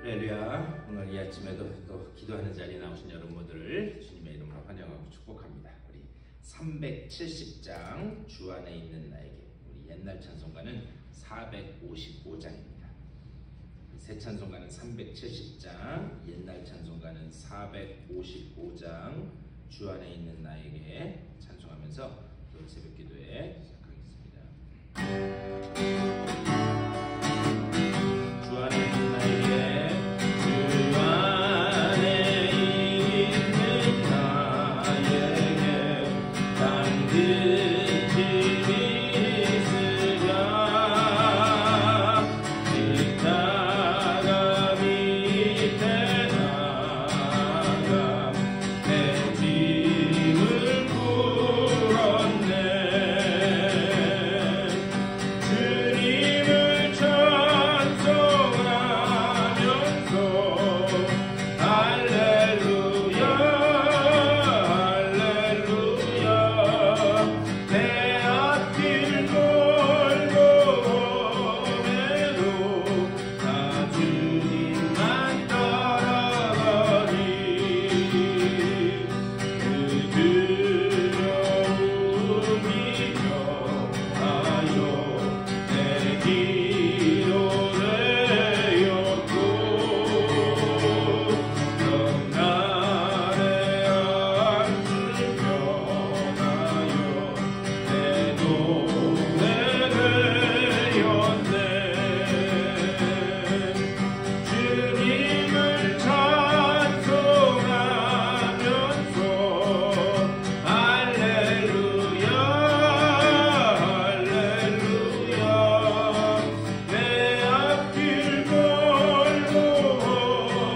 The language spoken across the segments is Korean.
할렐루야. 오늘 이 아침에도 또 기도하는 자리에 나오신 여러분들을 주님의 이름으로 환영하고 축복합니다. 우리 370장 주 안에 있는 나에게, 우리 옛날 찬송가는 455장입니다. 새 찬송가는 370장, 옛날 찬송가는 455장, 주 안에 있는 나에게 찬송하면서 또 새벽 기도에 시작하겠습니다. 주 안에 있는 나에게, 주 안에 있는 나에게 당근이 있으랴. 이따가 밑에 나가 내 짐을 풀었네. 주님을 찬송하면서 할렐루야 할렐루야. 내 앞길 멀고 오매도 나 주님만 따라가리. 그 두려움이 변하여 내 기도 되었고, 영날의 안수 변하여 내 노래 되었네. 주님을 찬송하면서 할렐루야 할렐루야. 내 앞길 멀고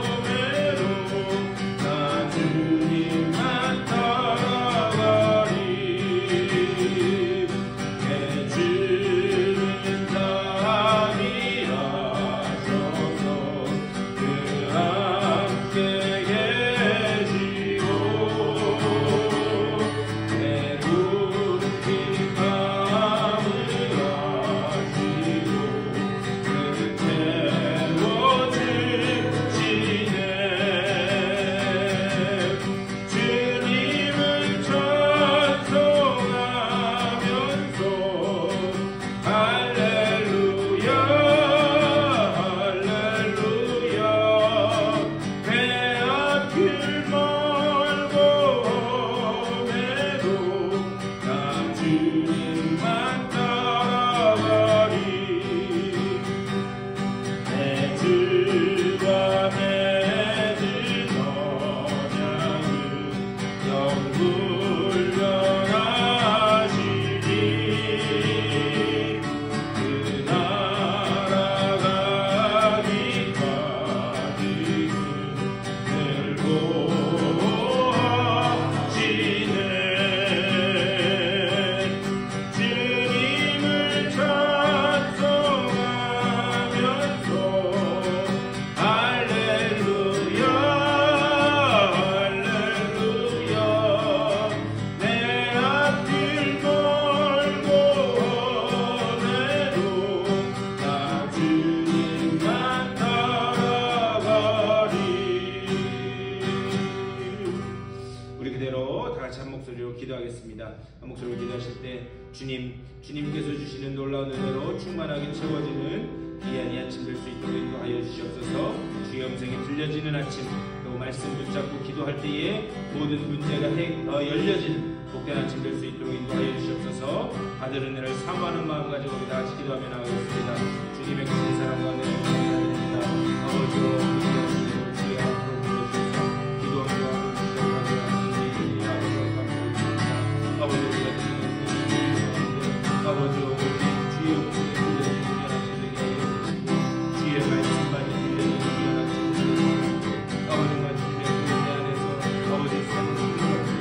오매도 나 주님만 따라가리. 내 주는 담이라셔서 그 함께 계시고, 내 굽힌 마음을 아시고 그 채워주시네. 주님을 찬송하면서 할렐루야 할렐루야. 내 앞길 멀고 오매도 나 주님만 따라가리. 내 주가 맺은 언약은 영불변하시니, 그 나라 가기까지는 늘 보호하시네. 주님을 찬송하면서 할렐루야 할렐루야. 내 앞길 멀고 오매도 나 주님만 따라가리. 우리 그대로 다 같이 한 목소리로 기도하겠습니다. 한 목소리로 기도하실 때 주님께서 주시는 놀라운 은혜로 충만하게 채워지는 귀한 이 아침 될 수 있도록 인도하여 주시옵소서. 주의 음성이 들려지는 아침, 또 말씀 붙잡고 기도할 때에 모든 문제가 열려지는 복된 아침 될 수 있도록 인도하여 주시옵소서. 받을 은혜를 사모하는 마음 가지고 우리 다 같이 기도하며 나가겠습니다. 주님의 크신 사랑과 은혜를 감사드립니다. 아버지, 주의 앞으로 불러주셔서 기도하며 시작하게 하시니 아버지와 감사드립니다. 아버지, 우리가 드리는 아버지, 주의 음성이 들려지는 귀한 아침 되게 하여 주시고, 주의 말씀만이 들려지는 귀한 아침 되게 하여 주시고, 아버지와 주님의 은혜 안에서 아버지 삶을 풀어가지고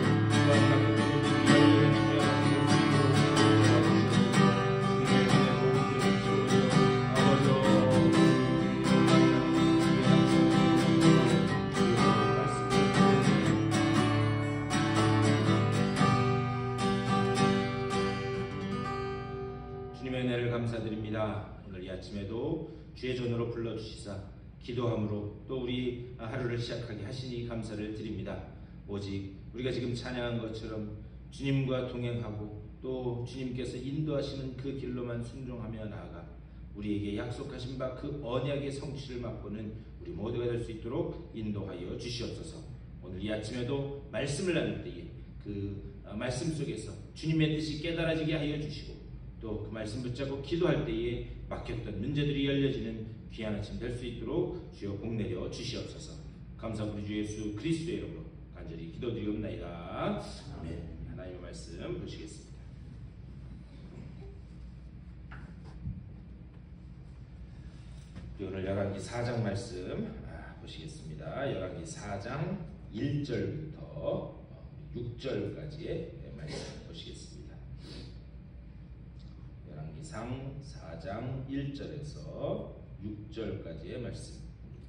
마지막 끝까지 이어지는 귀한 아침 될 수 있도록 도와주시옵소서. 주님의 은혜 도움을 주시옵소서. 아버지, 주님의 은혜를 감사드립니다. 오늘 이 아침에도 주의 전으로 불러주시사 기도함으로 또 우리 하루를 시작하게 하시니 감사를 드립니다. 오직 우리가 지금 찬양한 것처럼 주님과 동행하고 또 주님께서 인도하시는 그 길로만 순종하며 나아가 우리에게 약속하신 바 그 언약의 성취를 맛보는 우리 모두가 될 수 있도록 인도하여 주시옵소서. 오늘 이 아침에도 말씀을 나눌 때에 그 말씀 속에서 주님의 뜻이 깨달아지게 하여 주시고 또 그 말씀 붙잡고 기도할 때에 막혔던 문제들이 열려지는 귀한 아침 될 수 있도록 주여 복내려 주시옵소서. 감사합니다. 우리 주 예수 그리스도의 이름으로 간절히 기도드리옵나이다. 아멘. 하나님의 말씀 보시겠습니다. 오늘 열왕기 4장 말씀 보시겠습니다. 열왕기 4장 1절부터 6절까지의 말씀 보시겠습니다. 열왕기상 4장 1절에서 6절까지의 말씀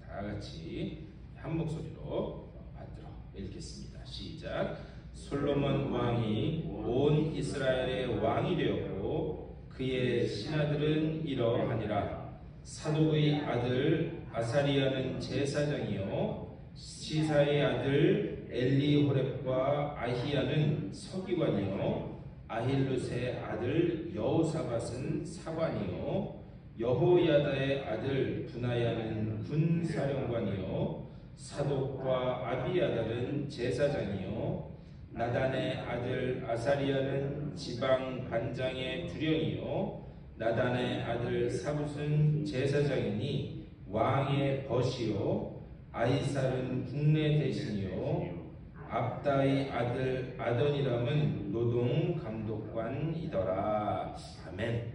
다 같이 한 목소리로 받들어 읽겠습니다. 시작. 솔로몬 왕이 온 이스라엘의 왕이 되었고 그의 신하들은 이러하니라. 사독의 아들 아사리야는 제사장이요 시사의 아들 엘리호렙과 아히야는 서기관이요 아힐루스의 아들 여호사밧은 사관이요 여호야다의 아들 분하야는 군사령관이요 사독과 아비아달은 제사장이요 나단의 아들 아사리야는 지방 반장의 두령이요 나단의 아들 사붓은 제사장이니 왕의 벗이요 아이살은 국내 대신이요 압다의 아들 아도니람은 노동 감독관이더라. 아멘.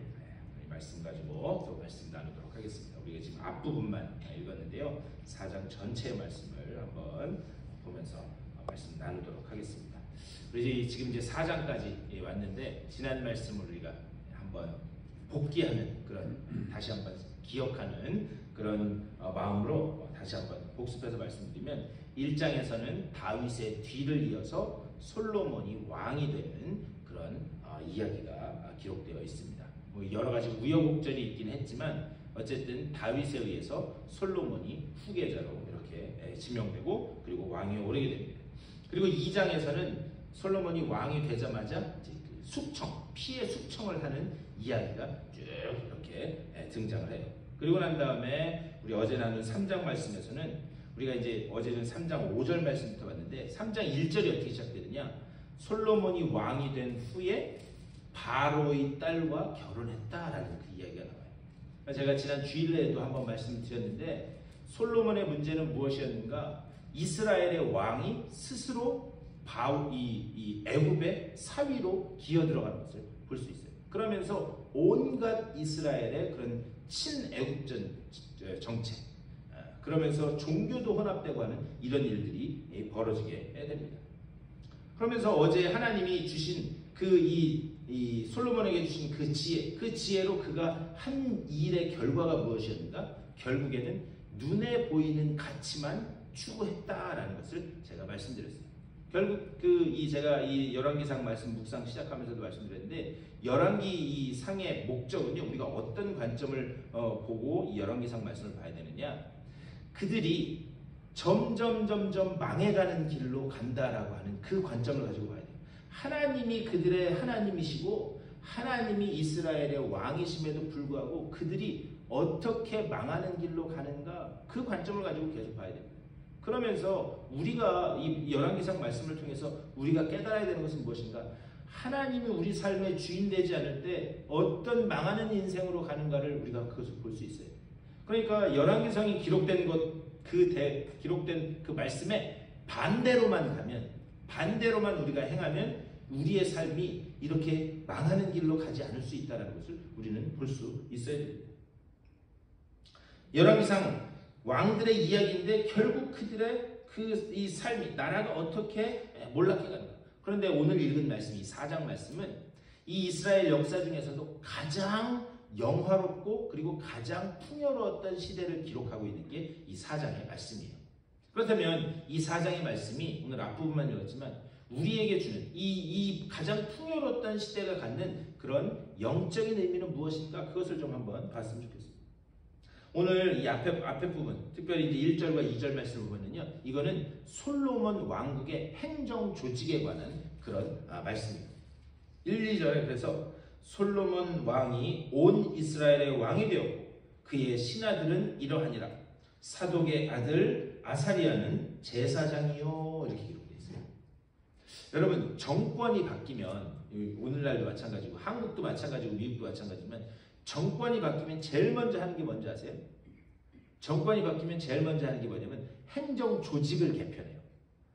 이 말씀 가지고 또 말씀 나누도록 하겠습니다. 우리가 지금 앞부분만 읽었는데요. 4장 전체의 말씀을 한번 보면서 말씀 나누도록 하겠습니다. 우리 지금 이제 4장까지 왔는데 지난 말씀을 우리가 한번 복기하는 그런 다시 한번 기억하는 그런 마음으로 다시 한번 복습해서 말씀드리면 1장에서는 다윗의 뒤를 이어서 솔로몬이 왕이 되는 그런 이야기가 기록되어 있습니다. 뭐 여러 가지 우여곡절이 있긴 했지만 어쨌든 다윗에 의해서 솔로몬이 후계자로 이렇게 지명되고 그리고 왕위에 오르게 됩니다. 그리고 2장에서는 솔로몬이 왕이 되자마자 이제 그 숙청, 피해 숙청을 하는 이야기가 쭉 이렇게 등장을 해요. 그리고 난 다음에 우리 어제 나눈 3장 말씀에서는 우리가 이제 어제는 3장 5절 말씀부터 봤는데 3장 1절이 어떻게 시작되느냐? 솔로몬이 왕이 된 후에 바로의 딸과 결혼했다라는 그 이야기가 나와요. 제가 지난 주일에도 한번 말씀드렸는데 솔로몬의 문제는 무엇이었는가? 이스라엘의 왕이 스스로 이 애굽의 사위로 기어 들어가는 것을 볼 수 있어요. 그러면서 온갖 이스라엘의 그런 친애굽전 정책, 그러면서 종교도 혼합되고 하는 이런 일들이 벌어지게 됩니다. 그러면서 어제 하나님이 주신 이 솔로몬에게 주신 그 지혜로 그가 한 일의 결과가 무엇이었는가? 결국에는 눈에 보이는 가치만 추구했다라는 것을 제가 말씀드렸어요. 결국 제가 이 열왕기상 말씀 묵상 시작하면서도 말씀드렸는데 열왕기 이 상의 목적은요, 우리가 어떤 관점을 보고 이 열왕기상 말씀을 봐야 되느냐? 그들이 점점 망해가는 길로 간다라고 하는 그 관점을 가지고 봐야 돼요. 하나님이 그들의 하나님이시고 하나님이 이스라엘의 왕이심에도 불구하고 그들이 어떻게 망하는 길로 가는가, 그 관점을 가지고 계속 봐야 됩니다. 그러면서 우리가 이 열왕기상 말씀을 통해서 우리가 깨달아야 되는 것은 무엇인가? 하나님이 우리 삶의 주인 되지 않을 때 어떤 망하는 인생으로 가는가를 우리가 그것을 볼 수 있어요. 그러니까 열왕기상이 기록된 기록된 그 말씀에 반대로만 가면, 반대로만 우리가 행하면 우리의 삶이 이렇게 망하는 길로 가지 않을 수 있다는 것을 우리는 볼 수 있어야 됩니다. 열왕기상 왕들의 이야기인데 결국 그들의 이 삶이, 나라가 어떻게 몰락해 가는가. 그런데 오늘 읽은 말씀, 이 4장 말씀은 이 이스라엘 역사 중에서도 가장 영화롭고 그리고 가장 풍요로웠던 시대를 기록하고 있는 게 이 4장의 말씀이에요. 그렇다면 이 4장의 말씀이 오늘 앞부분만 읽었지만 우리에게 주는 이 가장 풍요로웠던 시대가 갖는 그런 영적인 의미는 무엇인가, 그것을 좀 한번 봤으면 좋겠습니다. 오늘 이 앞에 부분, 특별히 이제 1절과 2절 말씀을 보면요, 이거는 솔로몬 왕국의 행정 조직에 관한 그런 말씀입니다. 1, 2절에 그래서 솔로몬 왕이 온 이스라엘의 왕이 되었고 그의 신하들은 이러하니라. 사독의 아들 아사리아는 제사장이요. 이렇게 기록되어 있어요. 여러분, 정권이 바뀌면 오늘날도 마찬가지고 한국도 마찬가지고 미국도 마찬가지지만 정권이 바뀌면 제일 먼저 하는 게 뭔지 아세요? 정권이 바뀌면 제일 먼저 하는 게 뭐냐면 행정 조직을 개편해요.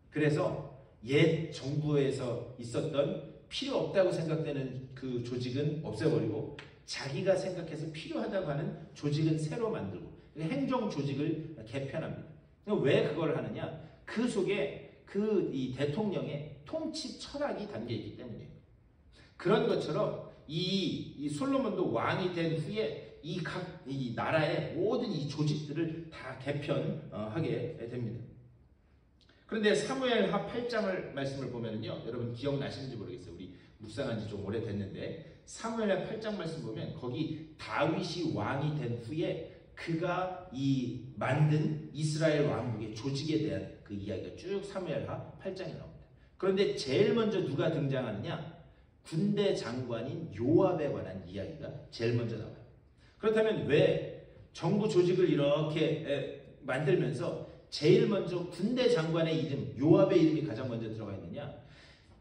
그래서 옛 정부에서 있었던 필요 없다고 생각되는 그 조직은 없애버리고 자기가 생각해서 필요하다고 하는 조직은 새로 만들고 행정 조직을 개편합니다. 왜 그걸 하느냐? 그 속에 이 대통령의 통치 철학이 담겨 있기 때문이에요. 그런 것처럼 이 솔로몬도 왕이 된 후에 이 나라의 모든 이 조직들을 다 개편하게 됩니다. 그런데 사무엘하 8장을 말씀을 보면요, 여러분 기억나시는지 모르겠어요. 우리 묵상한 지 좀 오래됐는데 사무엘하 8장 말씀 보면 거기 다윗이 왕이 된 후에 그가 이 만든 이스라엘 왕국의 조직에 대한 그 이야기가 쭉 사무엘하 8장에 나옵니다. 그런데 제일 먼저 누가 등장하느냐? 군대 장관인 요압에 관한 이야기가 제일 먼저 나와요. 그렇다면 왜 정부 조직을 이렇게 만들면서 제일 먼저 군대 장관의 이름, 요압의 이름이 가장 먼저 들어가 있느냐?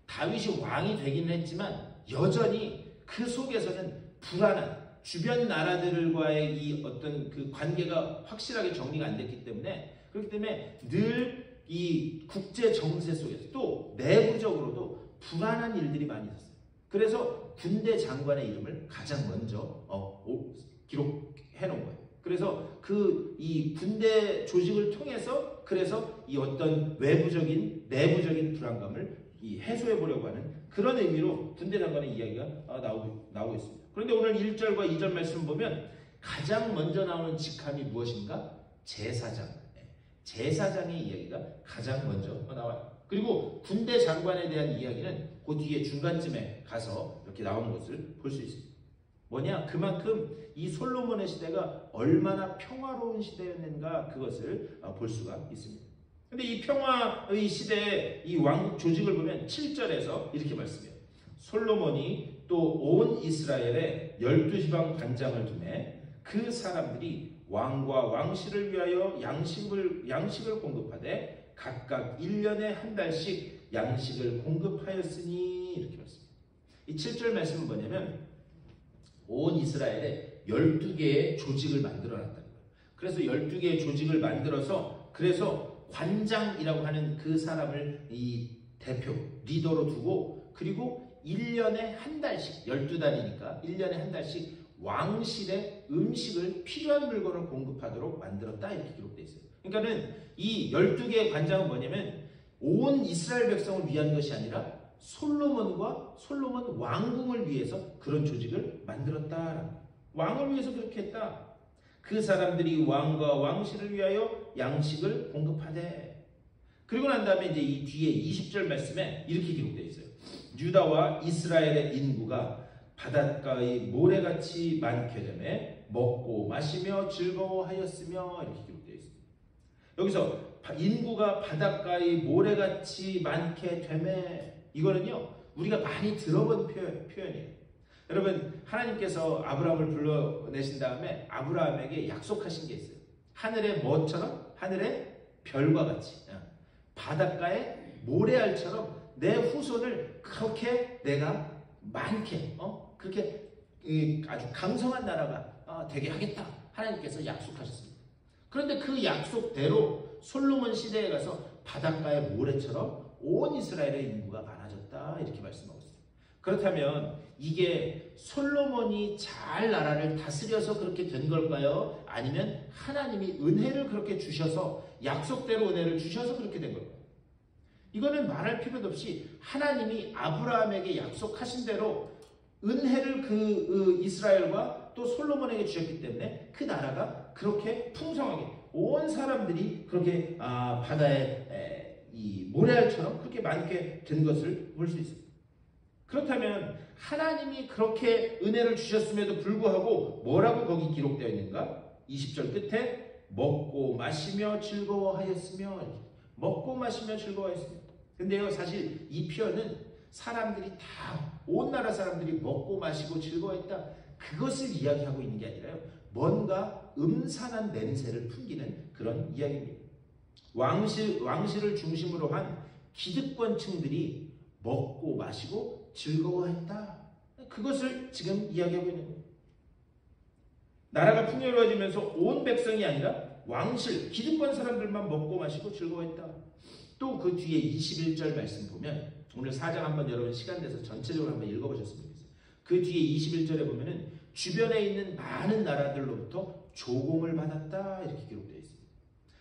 다윗이 왕이 되기는 했지만 여전히 그 속에서는 불안한 주변 나라들과의 이 어떤 그 관계가 확실하게 정리가 안 됐기 때문에, 그렇기 때문에 늘 이 국제 정세 속에서 또 내부적으로도 불안한 일들이 많이 있었어요. 그래서 군대 장관의 이름을 가장 먼저 기록해 놓은 거예요. 그래서 이 군대 조직을 통해서 그래서 이 어떤 외부적인 내부적인 불안감을 해소해 보려고 하는 그런 의미로 군대 장관의 이야기가 나오고 있습니다. 그런데 오늘 1절과 2절 말씀 보면 가장 먼저 나오는 직함이 무엇인가? 제사장. 제사장의 이야기가 가장 먼저 나와요. 그리고 군대 장관에 대한 이야기는 그 뒤에 중간쯤에 가서 이렇게 나오는 것을 볼 수 있습니다. 뭐냐? 그만큼 이 솔로몬의 시대가 얼마나 평화로운 시대였는가 그것을 볼 수가 있습니다. 근데 이 평화의 시대의 이 왕국 조직을 보면 7절에서 이렇게 말씀해요. 솔로몬이 또 온 이스라엘에 12지방 관장을 두매 그 사람들이 왕과 왕실을 위하여 양식을 공급하되 각각 1년에 한 달씩 양식을 공급하였으니 이렇게 말씀합니다. 이 7절 말씀은 뭐냐면 온 이스라엘에 12개의 조직을 만들어 놨다는 거예요. 그래서 12개의 조직을 만들어서 그래서 관장이라고 하는 그 사람을 이 대표, 리더로 두고 그리고 1년에 한 달씩 12달이니까 1년에 한 달씩 왕실에 음식을 필요한 물건을 공급하도록 만들었다 이렇게 기록되어 있어요. 그러니까는 이 12개의 관장은 뭐냐면 온 이스라엘 백성을 위한 것이 아니라 솔로몬과 솔로몬 왕궁을 위해서 그런 조직을 만들었다라는 거예요. 왕을 위해서 그렇게 했다. 그 사람들이 왕과 왕실을 위하여 양식을 공급하되. 그리고 난 다음에 이제 이 뒤에 20절 말씀에 이렇게 기록되어 있어요. 유다와 이스라엘의 인구가 바닷가의 모래같이 많게 되매 먹고 마시며 즐거워하였으며 이렇게 기록되어 있습니다. 여기서 인구가 바닷가의 모래같이 많게 되매 이거는요 우리가 많이 들어본 표현이에요. 여러분 하나님께서 아브라함을 불러내신 다음에 아브라함에게 약속하신 게 있어요. 하늘의 뭐처럼? 하늘의 별과 같이 바닷가의 모래알처럼 내 후손을 그렇게 내가 많게 그렇게 아주 강성한 나라가 되게 하겠다 하나님께서 약속하셨습니다. 그런데 그 약속대로 솔로몬 시대에 가서 바닷가의 모래처럼 온 이스라엘의 인구가 많아졌다 이렇게 말씀하고 있어요. 그렇다면 이게 솔로몬이 잘 나라를 다스려서 그렇게 된 걸까요? 아니면 하나님이 은혜를 그렇게 주셔서 약속대로 은혜를 주셔서 그렇게 된 걸까요? 이거는 말할 필요도 없이 하나님이 아브라함에게 약속하신 대로 은혜를 그 이스라엘과 또 솔로몬에게 주셨기 때문에 그 나라가 그렇게 풍성하게 온 사람들이 그렇게 바다에 이 모래알처럼 그렇게 많게 된 것을 볼 수 있습니다. 그렇다면 하나님이 그렇게 은혜를 주셨음에도 불구하고 뭐라고 거기 기록되어 있는가? 20절 끝에 먹고 마시며 즐거워하였으며, 먹고 마시며 즐거워하였으며. 근데요, 사실 이 표현은 사람들이 다, 온 나라 사람들이 먹고 마시고 즐거워했다, 그것을 이야기하고 있는 게 아니라요, 뭔가 음산한 냄새를 풍기는 그런 이야기입니다. 왕실을 중심으로 한 기득권층들이 먹고 마시고 즐거워했다, 그것을 지금 이야기하고 있는 거예요. 나라가 풍요로워지면서 온 백성이 아니라 왕실, 기득권 사람들만 먹고 마시고 즐거워했다. 또 그 뒤에 21절 말씀 보면, 오늘 4장 한번 여러분 시간 내서 전체적으로 한번 읽어보셨으면 좋겠어요. 그 뒤에 21절에 보면은 주변에 있는 많은 나라들로부터 조공을 받았다, 이렇게 기록되어 있습니다.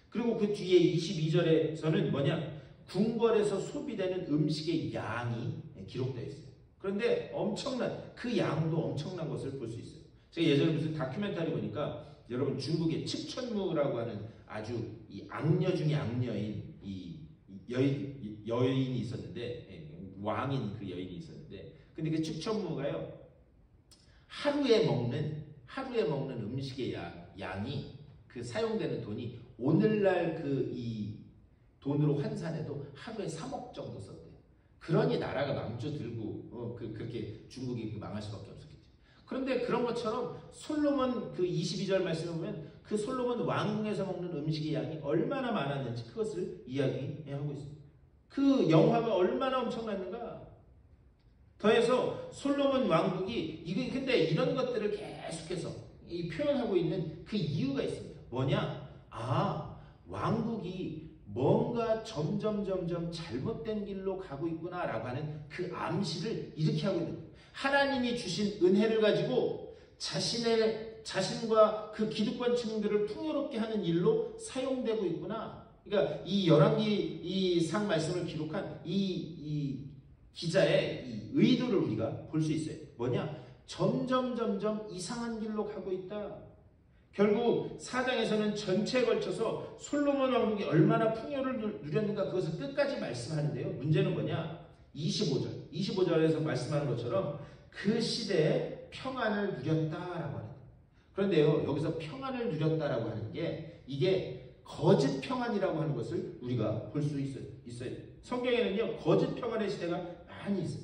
그리고 그 뒤에 22절에서는 뭐냐, 궁궐에서 소비되는 음식의 양이 기록되어 있어요. 그런데 엄청난, 그 양도 엄청난 것을 볼 수 있어요. 제가 예전에 무슨 다큐멘터리 보니까, 여러분 중국의 측천무라고 하는 아주 이 악녀 중에 악녀인 이 여인이 있었는데, 왕인 그 여인이 있었는데, 근데 그 측천무가요, 하루에 먹는 음식의 양이, 그 사용되는 돈이 오늘날 그 이 돈으로 환산해도 하루에 3억 정도 썼대요. 그러니 나라가 망조 들고 그렇게 중국이 망할 수밖에 없었겠죠. 그런데 그런 것처럼 솔로몬 그 22절 말씀에 보면 그 솔로몬 왕궁에서 먹는 음식의 양이 얼마나 많았는지 그것을 이야기하고 있습니다. 그 영화가 얼마나 엄청났는가. 더해서 솔로몬 왕국이, 이게 근데 이런 것들을 계속해서 표현하고 있는 그 이유가 있습니다. 뭐냐? 왕국이 뭔가 점점 잘못된 길로 가고 있구나라고 하는 그 암시를 이렇게 하고 있는 거예요. 하나님이 주신 은혜를 가지고 자신과 그 기득권층들을 풍요롭게 하는 일로 사용되고 있구나. 그러니까 이 열왕기 이 상 말씀을 기록한 이 기자의 이 의도를 우리가 볼 수 있어요. 뭐냐? 점점 이상한 길로 가고 있다. 결국 4장에서는 전체에 걸쳐서 솔로몬 왕국이 얼마나 풍요를 누렸는가, 그것을 끝까지 말씀하는데요. 문제는 뭐냐? 25절에서 말씀하는 것처럼 그 시대에 평안을 누렸다라고 하는 거예요. 그런데요, 여기서 평안을 누렸다라고 하는 게, 이게 거짓 평안이라고 하는 것을 우리가 볼 수 있어요. 성경에는요, 거짓 평안의 시대가 많이 있어요.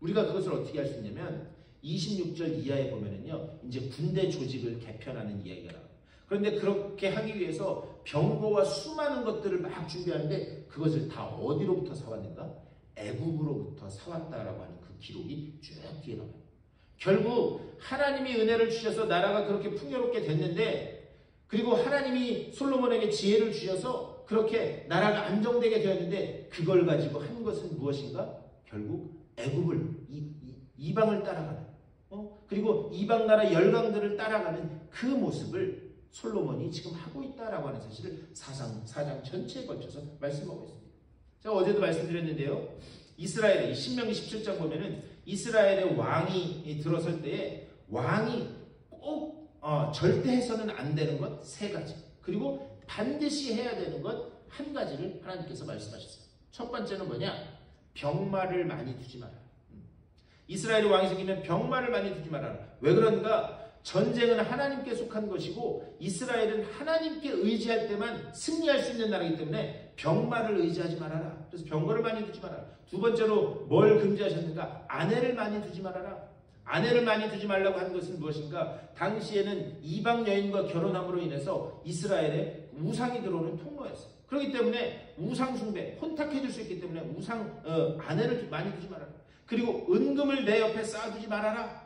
우리가 그것을 어떻게 할 수 있냐면 26절 이하에 보면은요, 이제 군대 조직을 개편하는 이야기가 나와요. 그런데 그렇게 하기 위해서 병거와 수많은 것들을 막 준비하는데, 그것을 다 어디로부터 사왔는가? 애굽으로부터 사왔다라고 하는 그 기록이 쭉 뒤에 나와요. 결국 하나님이 은혜를 주셔서 나라가 그렇게 풍요롭게 됐는데, 그리고 하나님이 솔로몬에게 지혜를 주셔서 그렇게 나라가 안정되게 되었는데, 그걸 가지고 한 것은 무엇인가? 결국 애굽을, 이방을 따라가는, 그리고 이방 나라 열강들을 따라가는 그 모습을 솔로몬이 지금 하고 있다라고 하는 사실을 4장 전체에 걸쳐서 말씀하고 있습니다. 제가 어제도 말씀드렸는데요, 이스라엘의 신명기 17장 보면은 이스라엘의 왕이 들어설 때에 왕이 꼭 절대 해서는 안 되는 것 3가지, 그리고 반드시 해야 되는 것 1가지를 하나님께서 말씀하셨어요. 첫 번째는 뭐냐? 병마를 많이 두지 마라. 이스라엘의 왕이 생기면 병마를 많이 두지 말아라. 왜 그런가? 전쟁은 하나님께 속한 것이고 이스라엘은 하나님께 의지할 때만 승리할 수 있는 나라이기 때문에 병마를 의지하지 말아라. 그래서 병거를 많이 두지 말아라. 두 번째로 뭘 금지하셨는가? 아내를 많이 두지 말아라. 아내를 많이 두지 말라고 하는 것은 무엇인가? 당시에는 이방 여인과 결혼함으로 인해서 이스라엘에 우상이 들어오는 통로였어요. 그렇기 때문에 우상 숭배, 혼탁해질 수 있기 때문에 아내를 많이 두지 말아라. 그리고 은금을 내 옆에 쌓아두지 말아라.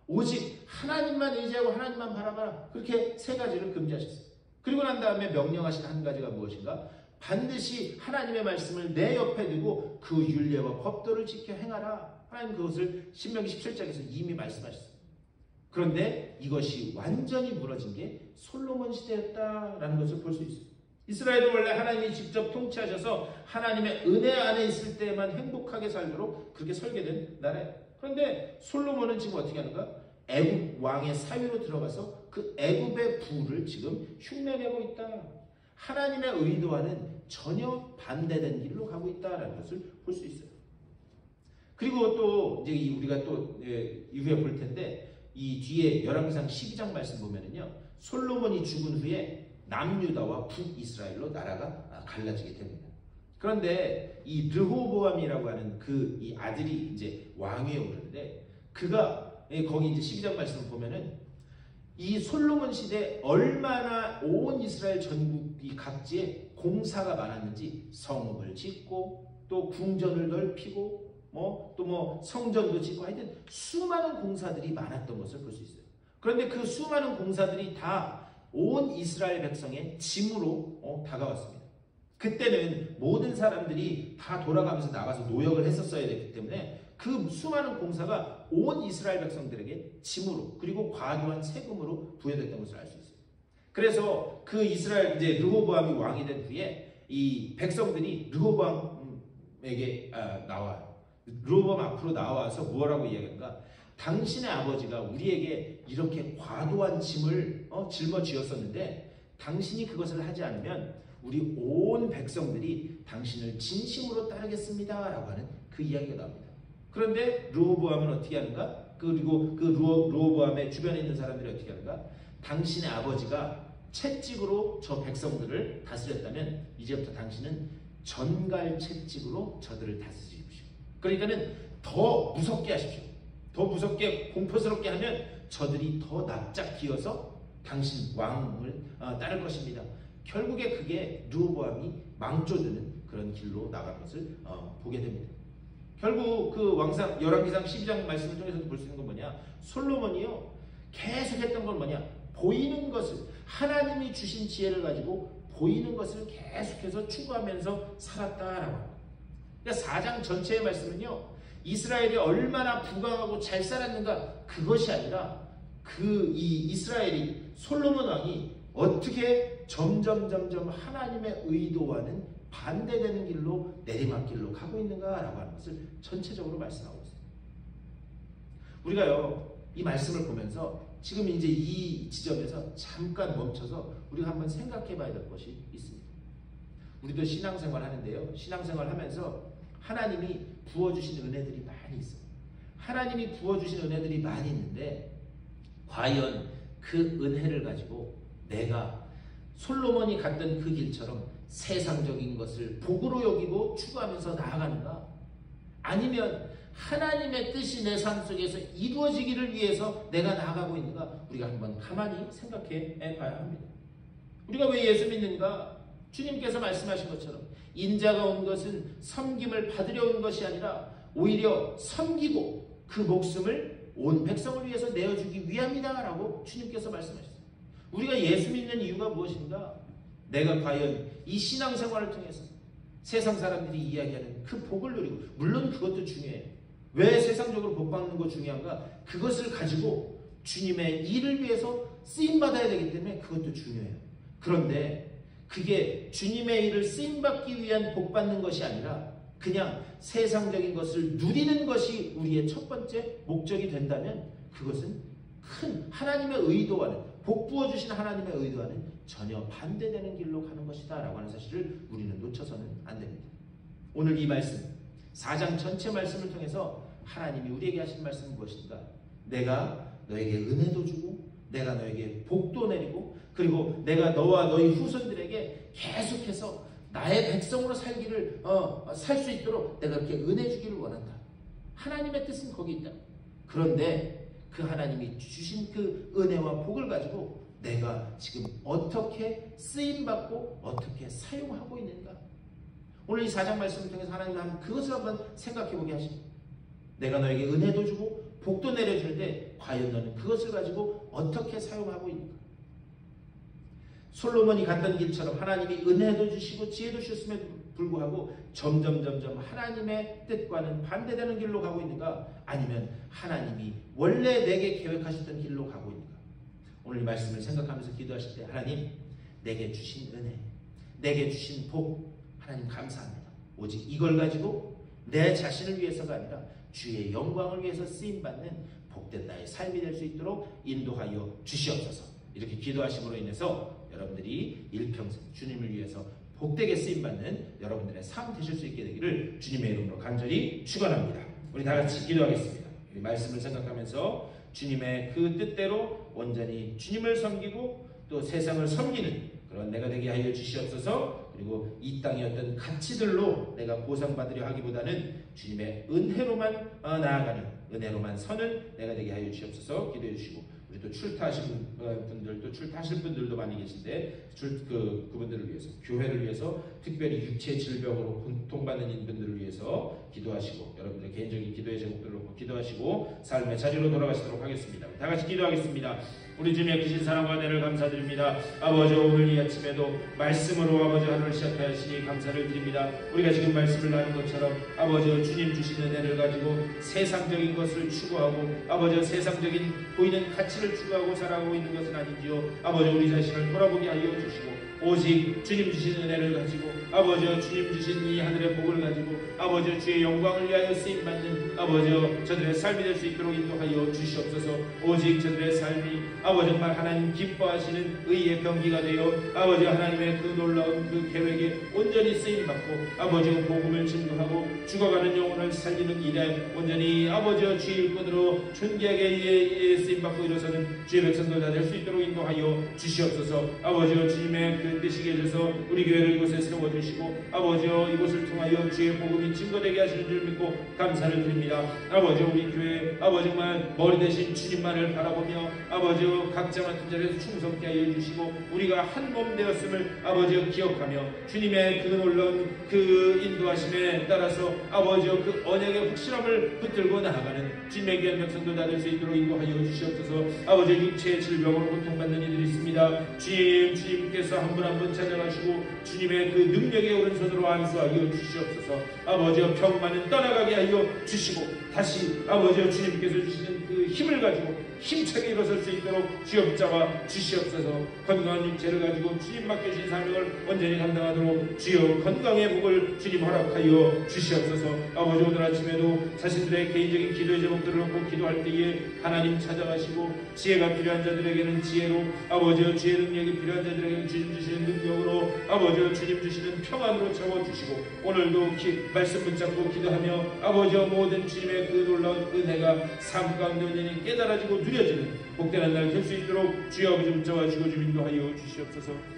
오직 하나님만 의지하고 하나님만 바라봐라. 그렇게 3가지를 금지하셨어요. 그리고 난 다음에 명령하신 1가지가 무엇인가? 반드시 하나님의 말씀을 내 옆에 두고 그 율례와 법도를 지켜 행하라. 하나님 그것을 신명기 17장에서 이미 말씀하셨어요. 그런데 이것이 완전히 무너진 게 솔로몬 시대였다라는 것을 볼 수 있어요. 이스라엘은 원래 하나님이 직접 통치하셔서 하나님의 은혜 안에 있을 때만 행복하게 살도록 그렇게 설계된 나라예요. 그런데 솔로몬은 지금 어떻게 하는가? 애굽 왕의 사위로 들어가서 그 애굽의 부를 지금 흉내내고 있다. 하나님의 의도와는 전혀 반대된 길로 가고 있다라는 것을 볼 수 있어요. 그리고 또 이제 우리가 또 이후에 볼 텐데, 이 뒤에 열왕기상 12장 말씀 보면은요, 솔로몬이 죽은 후에 남유다와 북이스라엘로 나라가 갈라지게 됩니다. 그런데 이 르호보암이라고 하는 이 아들이 이제 왕위에 오르는데 그가 거기 이제 12장 말씀을 보면은 이 솔로몬 시대에 얼마나 온 이스라엘 전국이 각지에 공사가 많았는지 성읍을 짓고 또 궁전을 넓히고 또 성전도 짓고 하여튼 수많은 공사들이 많았던 것을 볼 수 있어요. 그런데 그 수많은 공사들이 다 온 이스라엘 백성의 짐으로 다가왔습니다. 그때는 모든 사람들이 다 돌아가면서 나가서 노역을 했었어야 됐기 때문에 그 수많은 공사가 온 이스라엘 백성들에게 짐으로 그리고 과도한 세금으로 부여됐던 것을 알 수 있어요. 그래서 그 이스라엘 이제 르호보암이 왕이 된 후에 이 백성들이 르호보암에게 나와요. 르호보암 앞으로 나와서 뭐라고 이야기하는가? 당신의 아버지가 우리에게 이렇게 과도한 짐을 짊어지었었는데 당신이 그것을 하지 않으면 우리 온 백성들이 당신을 진심으로 따르겠습니다 라고 하는 그 이야기가 나옵니다. 그런데 르호보암은 어떻게 하는가? 그리고 그 르호보암의 주변에 있는 사람들이 어떻게 하는가? 당신의 아버지가 채찍으로 저 백성들을 다스렸다면 이제부터 당신은 전갈 채찍으로 저들을 다스리십시오. 그러니까는 더 무섭게 하십시오. 더 무섭게 공포스럽게 하면 저들이 더 납작 기어서 당신 왕을 따를 것입니다. 결국에 그게 르호보암이 망조드는 그런 길로 나갈 것을 보게 됩니다. 결국 그 왕상 열왕기상 12장 말씀을 통해서도 볼 수 있는 건 뭐냐? 솔로몬이요 계속했던 건 뭐냐? 보이는 것을 하나님이 주신 지혜를 가지고 보이는 것을 계속해서 추구하면서 살았다라고 합니다. 그러니까 4장 전체의 말씀은요 이스라엘이 얼마나 부강하고 잘 살았는가 그것이 아니라 이 이스라엘이 솔로몬 왕이 어떻게 점점 하나님의 의도와는 반대되는 길로 내리막길로 가고 있는가라고 하는 것을 전체적으로 말씀하고 있습니다. 우리가요 이 말씀을 보면서 지금 이제 이 지점에서 잠깐 멈춰서 우리가 한번 생각해 봐야 될 것이 있습니다. 우리도 신앙생활 하는데요. 신앙생활 하면서 하나님이 부어주신 은혜들이 많이 있어요. 하나님이 부어주신 은혜들이 많이 있는데 과연 그 은혜를 가지고 내가 솔로몬이 갔던 그 길처럼 세상적인 것을 복으로 여기고 추구하면서 나아가는가? 아니면 하나님의 뜻이 내 삶 속에서 이루어지기를 위해서 내가 나아가고 있는가? 우리가 한번 가만히 생각해 봐야 합니다. 우리가 왜 예수 믿는가? 주님께서 말씀하신 것처럼 인자가 온 것은 섬김을 받으려 온 것이 아니라 오히려 섬기고 그 목숨을 온 백성을 위해서 내어주기 위함이다라고 주님께서 말씀하셨어요. 우리가 예수 믿는 이유가 무엇인가? 내가 과연 이 신앙생활을 통해서 세상 사람들이 이야기하는 그 복을 누리고 물론 그것도 중요해요. 왜 세상적으로 복 받는 거 중요한가? 그것을 가지고 주님의 일을 위해서 쓰임받아야 되기 때문에 그것도 중요해요. 그런데 그게 주님의 일을 쓰임받기 위한 복 받는 것이 아니라 그냥 세상적인 것을 누리는 것이 우리의 첫 번째 목적이 된다면 그것은 큰 하나님의 의도와는 복 부어주신 하나님의 의도와는 전혀 반대되는 길로 가는 것이다 라고 하는 사실을 우리는 놓쳐서는 안 됩니다. 오늘 이 말씀 4장 전체 말씀을 통해서 하나님이 우리에게 하신 말씀은 무엇인가? 내가 너에게 은혜도 주고 내가 너에게 복도 내리고 그리고 내가 너와 너희 후손들에게 계속해서 나의 백성으로 살기를 살 수 있도록 내가 그렇게 은혜 주기를 원한다. 하나님의 뜻은 거기 있다. 그런데 그 하나님이 주신 그 은혜와 복을 가지고 내가 지금 어떻게 쓰임받고 어떻게 사용하고 있는가? 오늘 이 4장 말씀을 통해서 하나님은 한번 그것을 한번 생각해보게 하십니다. 내가 너에게 은혜도 주고 복도 내려줄 때 과연 너는 그것을 가지고 어떻게 사용하고 있는가? 솔로몬이 갔던 길처럼 하나님이 은혜도 주시고 지혜도 주셨음에도 불구하고 점점 하나님의 뜻과는 반대되는 길로 가고 있는가? 아니면 하나님이 원래 내게 계획하셨던 길로 가고 있는가? 오늘 이 말씀을 생각하면서 기도하실 때 하나님 내게 주신 은혜, 내게 주신 복 하나님 감사합니다. 오직 이걸 가지고 내 자신을 위해서가 아니라 주의 영광을 위해서 쓰임받는 복된 나의 삶이 될 수 있도록 인도하여 주시옵소서. 이렇게 기도하심으로 인해서 여러분들이 일평생 주님을 위해서 복되게 쓰임받는 여러분들의 삶 되실 수 있게 되기를 주님의 이름으로 간절히 축원합니다. 우리 다 같이 기도하겠습니다. 이 말씀을 생각하면서 주님의 그 뜻대로 온전히 주님을 섬기고 또 세상을 섬기는 그런 내가 되게 하여 주시옵소서. 그리고 이 땅의 어떤 가치들로 내가 보상받으려 하기보다는 주님의 은혜로만 나아가는, 은혜로만 서는 내가 되게 하여 주시옵소서. 기도해 주시고, 우리 또 출타하신 분들, 또 출타하실 분들도 많이 계신데 그분들을 위해서, 교회를 위해서, 특별히 육체 질병으로 고통받는 분들을 위해서 기도하시고, 여러분들의 개인적인 기도의 제목들을 놓고 기도하시고 삶의 자리로 돌아가시도록 하겠습니다. 다 같이 기도하겠습니다. 우리 주님의 크신 사랑과 은혜를 감사드립니다. 아버지, 오늘 이 아침에도 말씀으로 아버지 하루를 시작하시니 감사를 드립니다. 우리가 지금 말씀을 나눈 것처럼 아버지 주님 주신 은혜를 가지고 세상적인 것을 추구하고 아버지 세상적인 보이는 가치를 추구하고 살아가고 있는 것은 아닌지요. 아버지, 우리 자신을 돌아보게 하여 주시고 오직 주님 주신 은혜를 가지고 아버지 주님 주신 이 하늘의 복을 가지고 아버지 주의 영광을 위하여 쓰임받는 아버지 저들의 삶이 될 수 있도록 인도하여 주시옵소서. 오직 저들의 삶이 아버지 정말 하나님 기뻐하시는 의의 병기가 되어 아버지 하나님의 그 놀라운 그 계획에 온전히 쓰임받고 아버지 복음을 증거하고 죽어가는 영혼을 살리는 일에 온전히 아버지 주의 일꾼으로 존귀하게 쓰임받고 일어서는 주의 백성들 다 될 수 있도록 인도하여 주시옵소서. 아버지 주님의 그 뜻이 계셔서 우리 교회를 이곳에 세워주시고 아버지 이곳을 통하여 주의 복음이 증거되게 하시는 줄 믿고 감사를 드립니다. 아버지, 우리 교회 아버지 정말 머리 대신 주님만을 바라보며 아버지 각자 맡은 자리에서 충성케 하여 주시고 우리가 한 몸 되었음을 아버지 기억하며 주님의 그 놀라운 그 인도하심에 따라서 아버지 그 언약의 확실함을 붙들고 나아가는 주님의 귀한 백성들 다 될 수 있도록 인도하여 주시옵소서. 아버지, 육체의 질병으로 고통받는 이들이 있습니다. 주님께서 한 분 한 분 찾아가시고 주님의 그 능력의 오른손으로 안수하여 주시옵소서. 아버지, 병만은 떠나가게 하여 주시고 다시 아버지 주님께서 주시는 그 힘을 가지고 힘차게 일어설 수 있도록 주옵자와 주시옵소서. 건강한 육체를 가지고 주님 맡겨주신 사명을 온전히 감당하도록 주여 건강의 복을 주님 허락하여 주시옵소서. 아버지, 오늘 아침에도 자신들의 개인적인 기도의 제목들을 놓고 기도할 때에 하나님 찾아가시고 지혜가 필요한 자들에게는 지혜로 아버지 주의 능력이 필요한 자들에게는 주님 주시는 능력으로 아버지 주님 주시는 평안으로 채워주시고 오늘도 말씀 붙잡고 기도하며 아버지 모든 주님의 그 놀라운 은혜가 삶 가운데 온전히 깨달아지고 누려지는 복되는 날 될 수 있도록 주여 아버지 붙잡아 주시고 주님 인도하여 주시옵소서.